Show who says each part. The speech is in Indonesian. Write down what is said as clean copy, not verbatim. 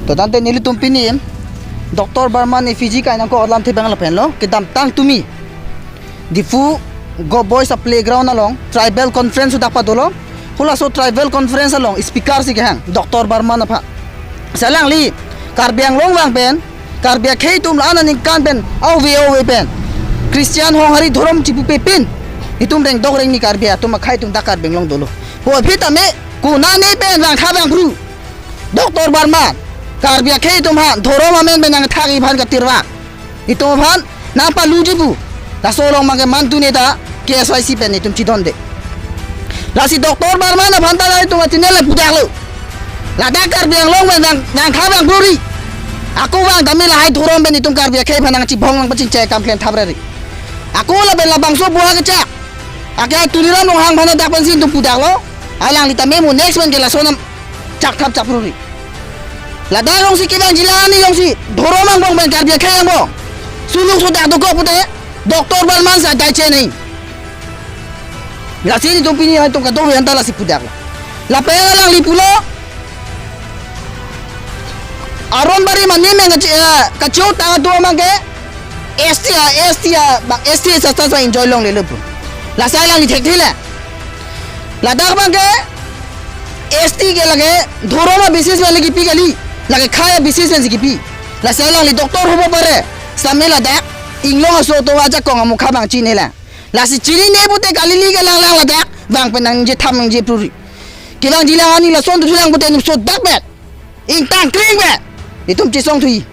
Speaker 1: to tante nili tumpini Dr. Barman Fiji ka nang ko alam te bang la pen lo kidam tang tumi difu go boys a playground along tribal conference udak pa dolo hula so tribal conference along speaker si hang Dr. Barman apa salang li karbiang long wang pen karbia khei tum la ning kan pen au we pen Christian hong hari dhorom chipu pe pin itum reng dog reng ni karbia tum khai tum dakar benglong dolo ho phita me ku na ne pen wang kha bang bru Dr. Barman karbia khei tum han dhorom amen benang thagi bhan ka tirwa itum bhan na pa lujibu la solong mage mantu neta KSYC pen itum chidon de la si Dr. Barman na bhan ta lai tum chinele pudak lo la dakar benglong benang kha bang bru ri aku wang damil hai dhorom ben itum karbia khei bhanang chi bhong lang pachin che kam klen thabrari aku la ben la bangso buah ke cak ake tuliran nong hang bhana dak pensin tum pudak lo alang lita memu next ben ke la sonam cak thap chap ruri la da yong si kibang jilani yong si dhoromang bong ben karbia khei ang bong suluk so dak ko pute Dr. Barman sa dai che nei la sini tum pini hai tum ka do han la si pudak la pe lang li pulo aron bari mani me ka chou ta do mangke ST sa enjoy long le le bro la sai lang ni thek thile la dak mangke ST ke lage dhoroma business wale ki pi gali lage khaya business en ki pi la sai lang li doctor hobo pare samela dak inglong so to aja ko ngamu khabang chine la si chini ne bute gali li ke lang la dak bang penang je tham je puri kilang jilang ani la son tu lang bute ni so dak bet ing tang kring bet itum chi song thui